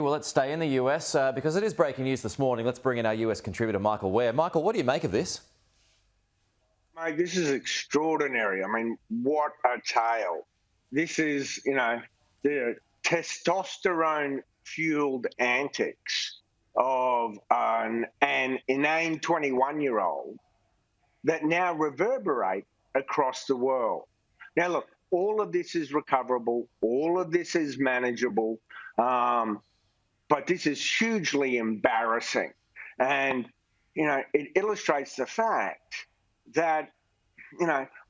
Well, let's stay in the US because it is breaking news this morning. Let's bring in our US contributor, Michael Ware. Michael, what do you make of this? Mate, this is extraordinary. I mean, what a tale. This is, the testosterone-fuelled antics of an inane 21-year-old that now reverberate across the world. Now, look, all of this is recoverable. All of this is manageable. But this is hugely embarrassing. And, it illustrates the fact that,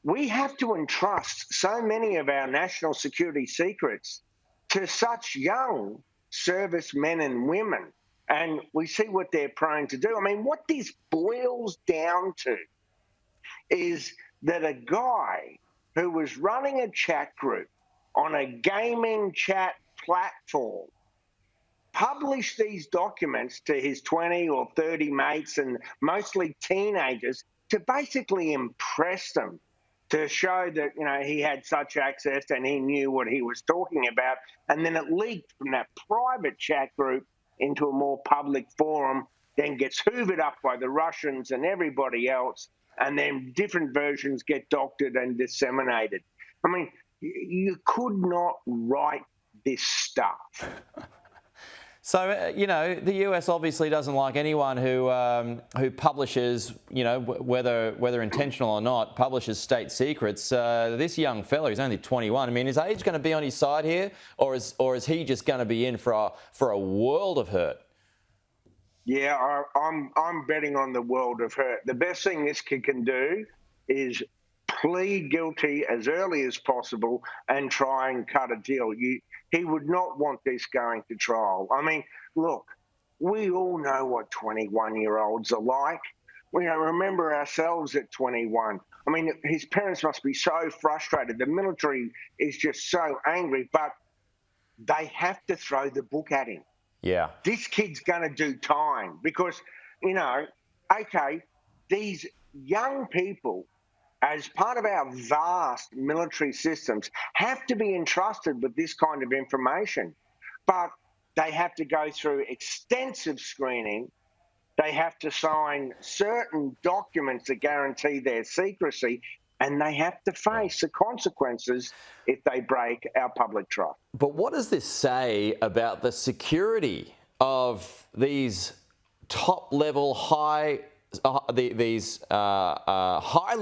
we have to entrust so many of our national security secrets to such young servicemen and women. And we see what they're prone to do. I mean, what this boils down to is that a guy who was running a chat group on a gaming chat platform published these documents to his 20 or 30 mates and mostly teenagers to basically impress them, to show that, he had such access and he knew what he was talking about. And then it leaked from that private chat group into a more public forum, then gets hoovered up by the Russians and everybody else, and then different versions get doctored and disseminated. I mean, you could not write this stuff. So, the US obviously doesn't like anyone who publishes, whether intentional or not, publishes state secrets. This young fella, he's only 21. I mean, is age going to be on his side here, or is he just going to be in for a world of hurt? Yeah, I'm betting on the world of hurt. The best thing this kid can do is plead guilty as early as possible and try and cut a deal. He would not want this going to trial. I mean, look, we all know what 21-year-olds are like. We remember ourselves at 21. I mean, his parents must be so frustrated. The military is just so angry, but they have to throw the book at him. Yeah. This kid's going to do time because, okay, these young people, as part of our vast military systems, have to be entrusted with this kind of information. But they have to go through extensive screening. They have to sign certain documents that guarantee their secrecy, and they have to face the consequences if they break our public trust. But what does this say about the security of these top-level, highly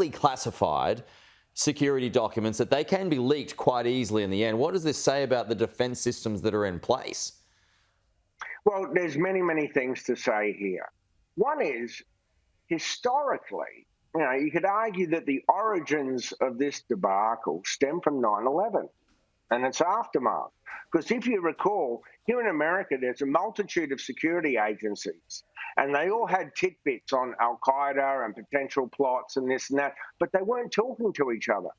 classified security documents that they can be leaked quite easily in the end? What does this say about the defence systems that are in place? Well, there's many, many things to say here. One is, historically, you could argue that the origins of this debacle stem from 9/11 and its aftermath. Because if you recall, here in America, there's a multitude of security agencies, and they all had tidbits on Al-Qaeda and potential plots and this and that, but they weren't talking to each other.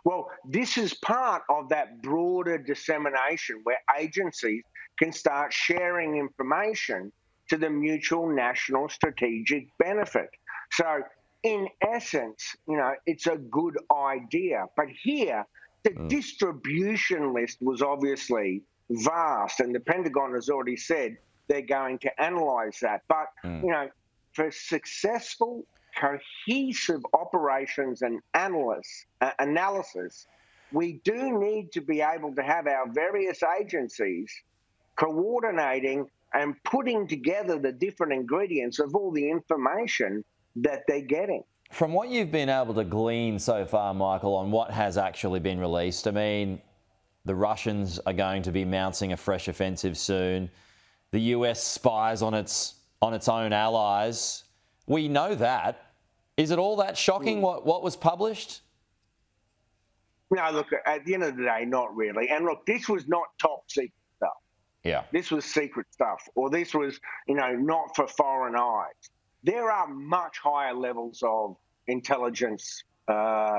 Well, this is part of that broader dissemination where agencies can start sharing information to the mutual national strategic benefit. So, in essence, it's a good idea. But here, the distribution list was obviously vast, and the Pentagon has already said they're going to analyse that. But, for successful, cohesive operations and analysis, we do need to be able to have our various agencies coordinating and putting together the different ingredients of all the information that they're getting. From what you've been able to glean so far, Michael, on what has actually been released, I mean, the Russians are going to be mounting a fresh offensive soon. The US spies on its own allies. We know that. Is it all that shocking what was published? No, look, at the end of the day, not really. And look, this was not top secret stuff. Yeah. This was secret stuff, or this was, not for foreign eyes. There are much higher levels of intelligence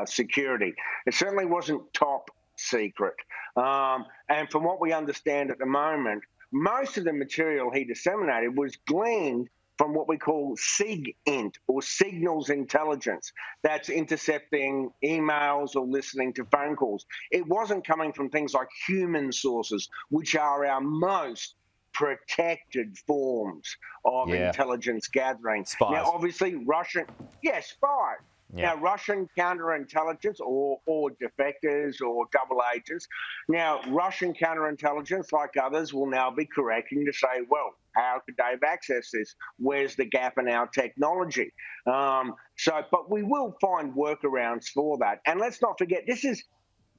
security. It certainly wasn't top secret. And from what we understand at the moment, most of the material he disseminated was gleaned from what we call SIGINT, or signals intelligence. That's intercepting emails or listening to phone calls. It wasn't coming from things like human sources, which are our most protected forms of intelligence gathering. Spies. Now, obviously, spies. Yeah. Now, Russian counterintelligence or defectors or double agents. Now, Russian counterintelligence, like others, will now be correcting to say, well, how could they have accessed this? Where's the gap in our technology? But we will find workarounds for that. And let's not forget,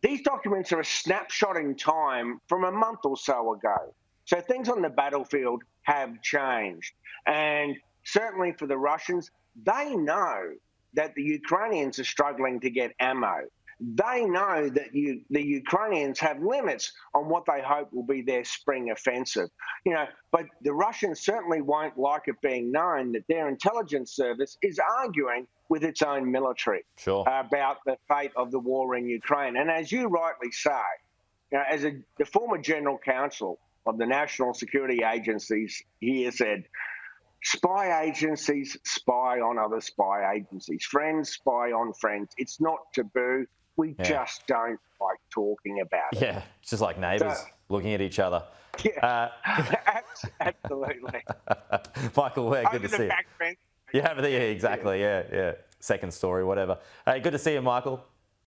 these documents are a snapshot in time from a month or so ago. So things on the battlefield have changed. And certainly for the Russians, they know that the Ukrainians are struggling to get ammo. They know that the Ukrainians have limits on what they hope will be their spring offensive. But the Russians certainly won't like it being known that their intelligence service is arguing with its own military about the fate of the war in Ukraine. And as you rightly say, as the former general counsel of the national security agencies here said, spy agencies spy on other spy agencies. Friends spy on friends. It's not taboo. We just don't like talking about it. Yeah, it's just like neighbours looking at each other. Yeah, absolutely. Michael Ware, good to see you. Back fence. Yeah, exactly. Yeah. Second story, whatever. Hey, good to see you, Michael.